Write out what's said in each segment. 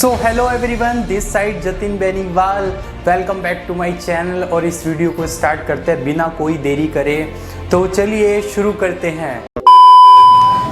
So hello everyone, this side Jatin Beniwal. Welcome back to my channel. और इस video को start करते हैं बिना कोई देरी करे, तो चलिए शुरू करते हैं।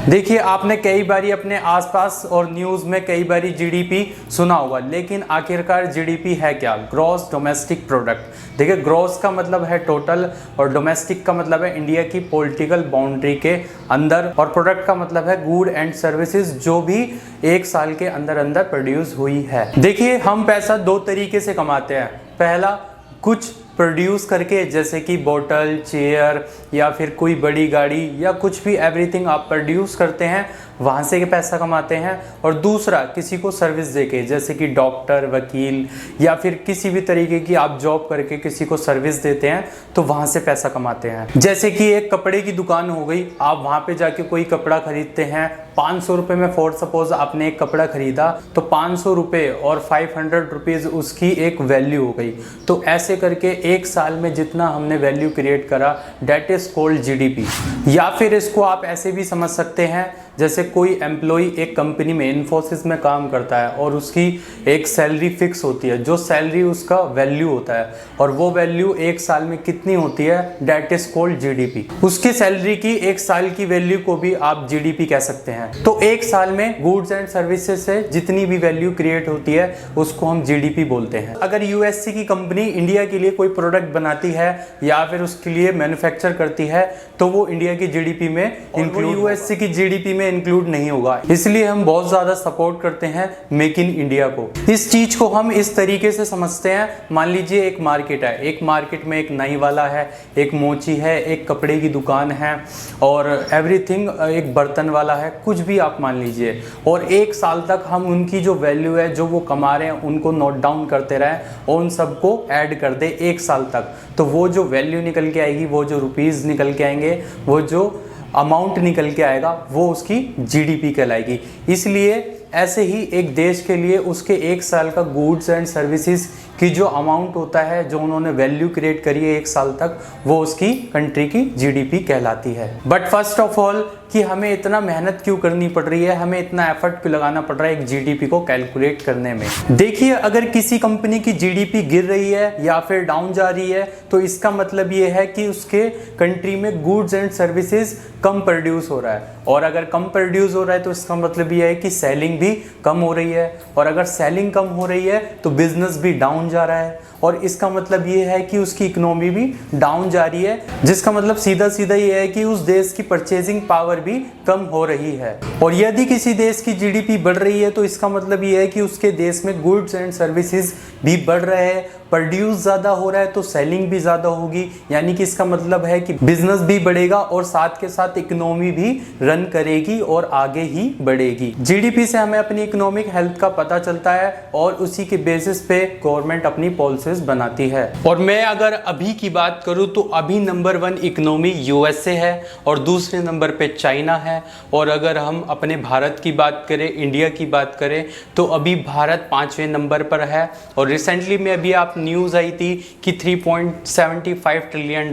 देखिए, आपने कई बारी अपने आसपास और न्यूज़ में कई बारी जीडीपी सुना होगा, लेकिन आखिरकार जीडीपी है क्या? Gross domestic product. देखिए, ग्रॉस का मतलब है टोटल और डोमेस्टिक का मतलब है इंडिया की पॉलिटिकल बाउंड्री के अंदर, और प्रोडक्ट का मतलब है गुड एंड सर्विसेज जो भी एक साल के अंदर अंदर प्रोड्यूस हुई है। देखिए, हम पैसा दो तरीके से कमाते हैं। पहला, कुछ प्रोड्यूस करके, जैसे कि बोतल, चेयर या फिर कोई बड़ी गाड़ी या कुछ भी, एवरीथिंग आप प्रोड्यूस करते हैं, वहाँ से पैसा कमाते हैं। और दूसरा, किसी को सर्विस देके, जैसे कि डॉक्टर, वकील या फिर किसी भी तरीके की आप जॉब करके किसी को सर्विस देते हैं, तो वहाँ से पैसा कमाते हैं। जैसे कि एक कपड़े की दुकान हो गई, आप वहाँ पे जाके कोई कपड़ा खरीदते हैं 500 रुपये में। फॉर सपोज आपने एक कपड़ा खरीदा तो 500 रुपये और 500 रुपीज़ उसकी एक वैल्यू हो गई। तो ऐसे करके एक साल में जितना हमने वैल्यू क्रिएट करा, डेट इज कॉल्ड जीडीपी। या फिर इसको आप ऐसे भी समझ सकते हैं, जैसे कोई एम्प्लॉय एक कंपनी में, इन्फोसिस में काम करता है और उसकी एक सैलरी फिक्स होती है, जो सैलरी उसका वैल्यू होता है, और वो वैल्यू एक साल में कितनी होती है, डेट इज कॉल्ड जीडीपी। उसकी सैलरी की एक साल की वैल्यू को भी आप जीडीपी कह सकते हैं। तो एक साल में गुड्स एंड सर्विसेज से जितनी भी वैल्यू क्रिएट होती है उसको हम जीडीपी बोलते हैं। अगर यूएससी की कंपनी इंडिया के लिए कोई प्रोडक्ट बनाती है या फिर उसके लिए मैन्युफैक्चर करती है, तो वो इंडिया की जीडीपी में इंक्लूड, यूएससी की जीडीपी में इंक्लूड नहीं होगा। इसलिए हम बहुत ज्यादा सपोर्ट करते हैं मेक इन इंडिया को। इस चीज को हम इस तरीके से समझते हैं, मान लीजिए एक मार्केट है, एक मार्केट में एक नाई वाला है, एक मोची है, एक कपड़े की दुकान है, और एवरीथिंग, एक बर्तन वाला है, कुछ भी आप मान लीजिए। और एक साल तक हम उनकी जो वैल्यू है, जो वो कमा रहे हैं, उनको नोट डाउन करते रहें और उन सबको ऐड कर दे एक साल तक, तो वो जो वैल्यू निकल के आएगी, वो जो रुपीज़ निकल के आएंगे, वो जो अमाउंट निकल के आएगा, वो उसकी जीडीपी कहलाएगी। इसलिए ऐसे ही एक देश के लिए उसके एक साल का गुड्स एंड सर्विसेज की जो अमाउंट होता है, जो उन्होंने वैल्यू क्रिएट करी है एक साल तक, वो उसकी कंट्री की जीडीपी कहलाती है। बट फर्स्ट ऑफ ऑल, कि हमें इतना मेहनत क्यों करनी पड़ रही है, हमें इतना एफर्ट क्यों लगाना पड़ रहा है एक जीडीपी को कैलकुलेट करने में? देखिए, अगर किसी कंपनी की जीडीपी गिर रही है या फिर डाउन जा रही है, तो इसका मतलब ये है कि उसके कंट्री में goods and services come produce हो रहा है। और अगर कम प्रोड्यूस हो रहा है तो इसका मतलब ये है कि सेलिंग भी कम हो रही है, और अगर सेलिंग कम हो रही है तो बिजनेस भी डाउन जा रहा है, और इसका मतलब ये है कि उसकी इकोनॉमी भी डाउन जा रही है, जिसका मतलब सीधा सीधा ये है कि उस देश की परचेजिंग पावर भी कम हो रही है। और यदि किसी देश की जीडीपी बढ़ रही है तो इसका मतलब ये है कि उसके देश में गुड्स एंड सर्विसेज भी बढ़ रहे हैं, प्रोड्यूस ज़्यादा हो रहा है तो सेलिंग भी ज़्यादा होगी, यानी कि इसका मतलब है कि बिजनेस भी बढ़ेगा और साथ के साथ इकोनॉमी भी रन करेगी और आगे ही बढ़ेगी। जीडीपी से हमें अपनी इकोनॉमिक हेल्थ का पता चलता है और उसी के बेसिस पे गवर्नमेंट अपनी पॉलिसीज बनाती है। और मैं अगर अभी की बात करूं तो अभी नंबर 1 इकोनॉमी यूएसए है और दूसरे नंबर पे चाइना है। और अगर हम अपने भारत की बात करें, इंडिया की बात करें, तो अभी भारत 5वें नंबर पर है। और रिसेंटली में अभी आप न्यूज़ आई थी कि $3.75 ट्रिलियन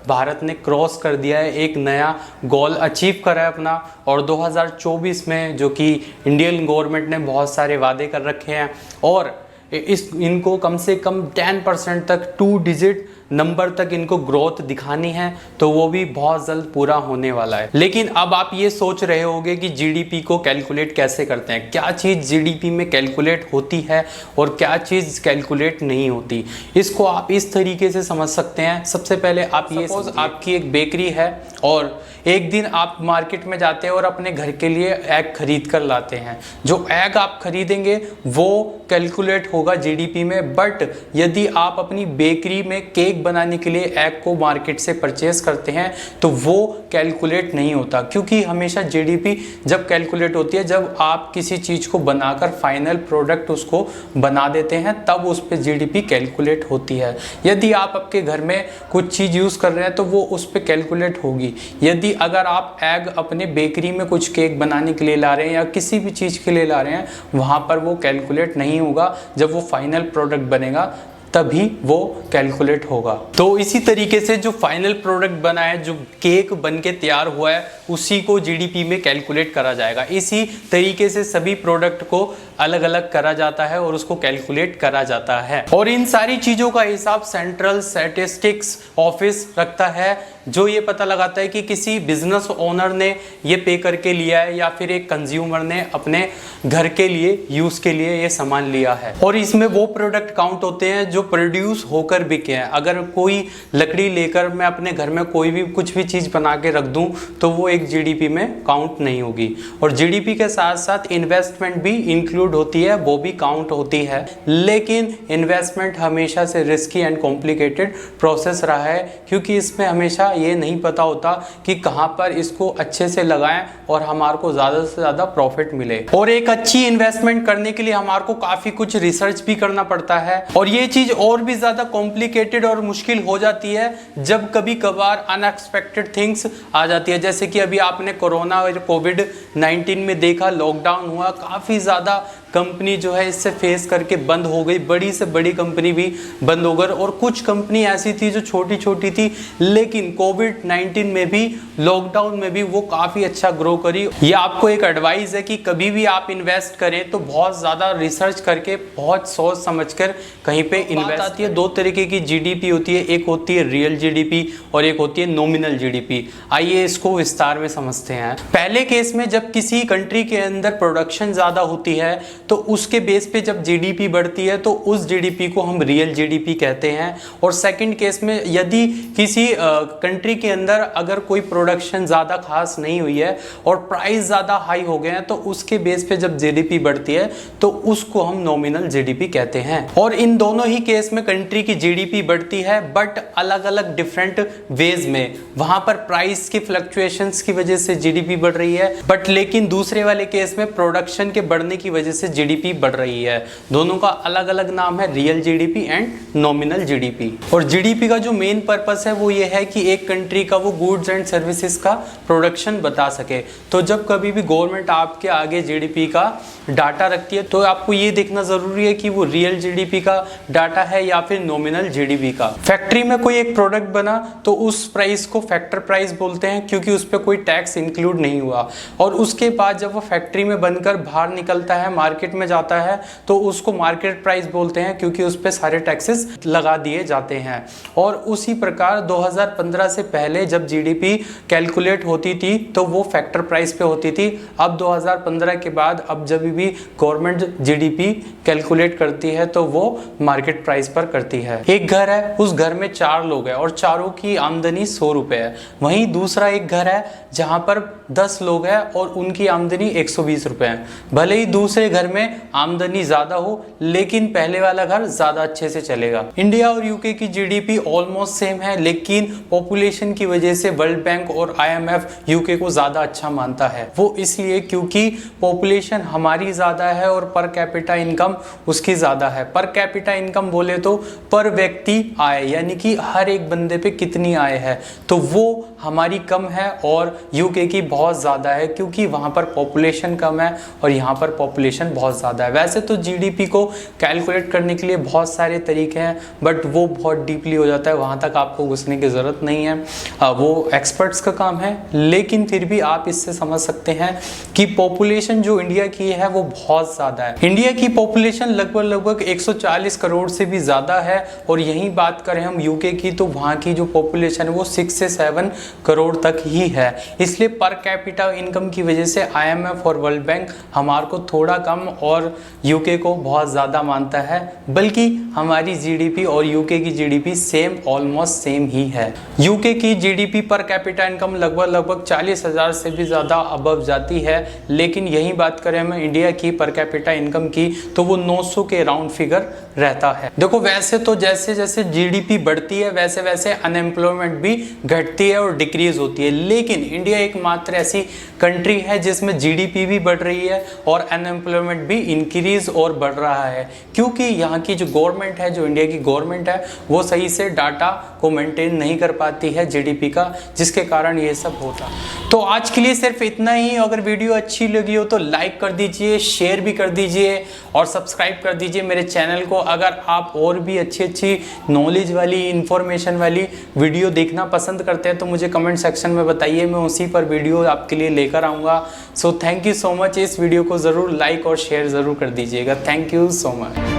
भारत ने क्रॉस कर दिया है, एक नया गोल अचीव करा है अपना। और 2024 में, जो कि इंडियन गवर्नमेंट ने बहुत सारे वादे कर रखे हैं, और इनको कम से कम 10% तक, 2 डिजिट नंबर तक इनको ग्रोथ दिखानी है, तो वो भी बहुत जल्द पूरा होने वाला है। लेकिन अब आप ये सोच रहे होंगे कि जीडीपी को कैलकुलेट कैसे करते हैं, क्या चीज़ जीडीपी में कैलकुलेट होती है और क्या चीज़ कैलकुलेट नहीं होती। इसको आप इस तरीके से समझ सकते हैं। सबसे पहले आप ये, सपोज आपकी एक बेकरी है और एक दिन आप मार्केट में जाते हैं और अपने घर के लिए एग खरीद कर लाते हैं। जो एग आप खरीदेंगे वो कैलकुलेट होगा जीडीपी में। बट यदि आप अपनी बेकरी में केक बनाने के लिए एग को मार्केट से परचेज करते हैं तो वो कैलकुलेट नहीं होता, क्योंकि हमेशा जीडीपी जब कैलकुलेट होती है जब आप किसी चीज़ को बनाकर फाइनल प्रोडक्ट उसको बना देते हैं, तब उस पर जीडीपी कैलकुलेट होती है। यदि आप आपके घर में कुछ चीज़ यूज़ कर रहे हैं तो वो उस पर कैलकुलेट होगी। यदि अगर आप एग अपने बेकरी में कुछ केक बनाने के लिए ला रहे हैं या किसी भी चीज़ के लिए ला रहे हैं, वहाँ पर वो कैलकुलेट नहीं होगा। जब वो फाइनल प्रोडक्ट बनेगा तभी वो कैलकुलेट होगा। तो इसी तरीके से जो फाइनल प्रोडक्ट बना है, जो केक बन के तैयार हुआ है, उसी को जीडीपी में कैलकुलेट करा जाएगा। इसी तरीके से सभी प्रोडक्ट को अलग अलग करा जाता है और उसको कैलकुलेट करा जाता है। और इन सारी चीजों का हिसाब सेंट्रल स्टैटिस्टिक्स ऑफिस रखता है, जो ये पता लगाता है कि किसी बिजनेस ओनर ने ये पे करके लिया है या फिर एक कंज्यूमर ने अपने घर के लिए यूज के लिए ये सामान लिया है। और इसमें वो प्रोडक्ट काउंट होते हैं जो प्रोड्यूस होकर बिके हैं। अगर कोई लकड़ी लेकर मैं अपने घर में कोई भी कुछ भी चीज बना के रख दूं तो वो एक जीडीपी में काउंट नहीं होगी। और जीडीपी के साथ साथ इन्वेस्टमेंट भी इंक्लूड होती है, वो भी काउंट होती है। लेकिन इन्वेस्टमेंट हमेशा से रिस्की एंड कॉम्प्लिकेटेड प्रोसेस रहा है, क्योंकि इसमें हमेशा ये नहीं पता होता कि कहां पर इसको अच्छे से लगाएं और हमारे को ज्यादा से ज्यादा प्रॉफिट मिले। और एक अच्छी इन्वेस्टमेंट करने के लिए हमारे को काफी कुछ रिसर्च भी करना पड़ता है। और ये चीज और भी ज्यादा कॉम्प्लिकेटेड और मुश्किल हो जाती है जब कभी कभार अनएक्सपेक्टेड थिंग्स आ जाती है। जैसे कि अभी आपने कोरोना और कोविड-19 में देखा, लॉकडाउन हुआ, काफी ज्यादा कंपनी जो है इससे फेस करके बंद हो गई, बड़ी से बड़ी कंपनी भी बंद हो गई। और कुछ कंपनी ऐसी थी जो छोटी छोटी थी, लेकिन कोविड-19 में भी, लॉकडाउन में भी वो काफी अच्छा ग्रो करी। ये आपको एक एडवाइस है कि कभी भी आप इन्वेस्ट करें तो बहुत ज्यादा रिसर्च करके, बहुत सोच समझकर कहीं पे इन्वेस्ट आती है। दो तरीके की जीडीपी होती है, एक होती है रियल जीडीपी और एक होती है नॉमिनल जीडीपी। आइए इसको विस्तार में समझते हैं। पहले केस में जब किसी कंट्री के अंदर प्रोडक्शन ज्यादा होती है तो उसके बेस पे जब जीडीपी बढ़ती है तो उस जीडीपी को हम रियल जीडीपी कहते हैं। और सेकंड केस में यदि किसी कंट्री के अंदर अगर कोई प्रोडक्शन ज़्यादा खास नहीं हुई है और प्राइस ज़्यादा हाई हो गए हैं तो उसके बेस पे जब जीडीपी बढ़ती है तो उसको हम नॉमिनल जीडीपी कहते हैं। और इन दोनों ही केस में कंट्री की जीडीपी बढ़ती है, बट अलग अलग डिफरेंट वेज में। वहां पर प्राइस की फ्लक्चुएशंस की वजह से जीडीपी बढ़ रही है, बट लेकिन दूसरे वाले केस में प्रोडक्शन के बढ़ने की वजह से जीडीपी बढ़ रही है। दोनों का अलग अलग नाम है, real GDP and nominal GDP. और जीडीपी का जो मेन पर्पस है वो ये है कि एक कंट्री का वो गुड्स एंड सर्विसेज का प्रोडक्शन बता सके। तो जब कभी भी गवर्नमेंट आपके आगे जीडीपी का डाटा रखती है तो आपको ये देखना जरूरी है कि वो रियल जीडीपी का डाटा है या फिर नॉमिनल जीडीपी का। फैक्ट्री में कोई एक प्रोडक्ट बना तो उस प्राइस को फैक्टर प्राइस बोलते हैं, क्योंकि उस पर कोई टैक्स इंक्लूड नहीं हुआ। और उसके बाद जब वो फैक्ट्री में बनकर बाहर निकलता है, मार्केट में जाता है, तो उसको मार्केट प्राइस बोलते हैं, क्योंकि उस पे सारे टैक्सेस लगा दिए जाते हैं। और उसी प्रकार 2015 से पहले जब जीडीपी कैलकुलेट होती थी तो वो फैक्टर प्राइस पे होती थी। अब 2015 के बाद अब जब भी गवर्नमेंट जीडीपी कैलकुलेट करती है तो वो मार्केट प्राइस पर करती है। एक घर है, उस घर में 4 लोग हैं और चारों की आमदनी 100 रुपए है। वहीं दूसरा एक घर है जहां पर 10 लोग हैं और उनकी आमदनी 120 रुपए है। भले ही दूसरे घर में आमदनी ज्यादा हो, लेकिन पहले वाला घर ज्यादा अच्छे से चलेगा। इंडिया और यूके की जीडीपी ऑलमोस्ट सेम है, लेकिन पॉपुलेशन की वजह से वर्ल्ड बैंक और आईएमएफ यूके को ज्यादा अच्छा मानता है। वो इसलिए क्योंकि पॉपुलेशन हमारी ज्यादा है और पर कैपिटा इनकम उसकी ज्यादा है। पर कैपिटा इनकम बोले तो पर व्यक्ति आय, यानी कि हर एक बंदे पे कितनी आय है, तो वो हमारी कम है और यूके की बहुत ज्यादा है, क्योंकि वहां पर पॉपुलेशन कम है और यहाँ पर पॉपुलेशन बहुत ज्यादा है। वैसे तो जीडीपी को कैलकुलेट करने के लिए बहुत सारे तरीके हैं, बट वो बहुत डीपली हो जाता है, वहां तक आपको घुसने की जरूरत नहीं है, वो एक्सपर्ट्स का काम है। लेकिन फिर भी आप इससे समझ सकते हैं कि पॉपुलेशन जो इंडिया की है वो बहुत ज्यादा है। इंडिया की पॉपुलेशन लगभग 140 करोड़ से भी ज्यादा है। और यही बात करें हम यूके की तो वहां की जो पॉपुलेशन है वो 6 से 7 करोड़ तक ही है। इसलिए पर कैपिटा इनकम की वजह से आईएमएफ और वर्ल्ड बैंक हमारे को थोड़ा कम और यूके को बहुत ज्यादा मानता है, बल्कि हमारी जीडीपी और यूके की जीडीपी सेम, ऑलमोस्ट सेम ही है। यूके की जीडीपी पर कैपिटा इनकम लगभग 40,000 से भी ज्यादा अबव जाती है। लेकिन यही बात करें हम इंडिया की पर कैपिटा इनकम की तो वो 900 के राउंड फिगर रहता है। देखो वैसे तो जैसे जैसे जीडीपी बढ़ती है वैसे वैसे अनएम्प्लॉयमेंट भी घटती है और डिक्रीज होती है। लेकिन इंडिया एकमात्र ऐसी कंट्री है जिसमें जीडीपी भी बढ़ रही है और अनएम्प्लॉयमेंट भी इंक्रीज और बढ़ रहा है, क्योंकि यहाँ की जो गवर्नमेंट है, जो इंडिया की गवर्नमेंट है, वो सही से डाटा को मेंटेन नहीं कर पाती है जीडीपी का, जिसके कारण ये सब होता है। तो आज के लिए सिर्फ इतना ही। अगर वीडियो अच्छी लगी हो तो लाइक कर दीजिए, शेयर भी कर दीजिए और सब्सक्राइब कर दीजिए मेरे चैनल को। अगर आप और भी अच्छी नॉलेज वाली, इंफॉर्मेशन वाली वीडियो देखना पसंद करते हैं तो मुझे मुझे कमेंट सेक्शन में बताइए, मैं उसी पर वीडियो आपके लिए लेकर आऊँगा। So thank you so much. इस वीडियो को ज़रूर लाइक और शेयर ज़रूर कर दीजिएगा। Thank you so much.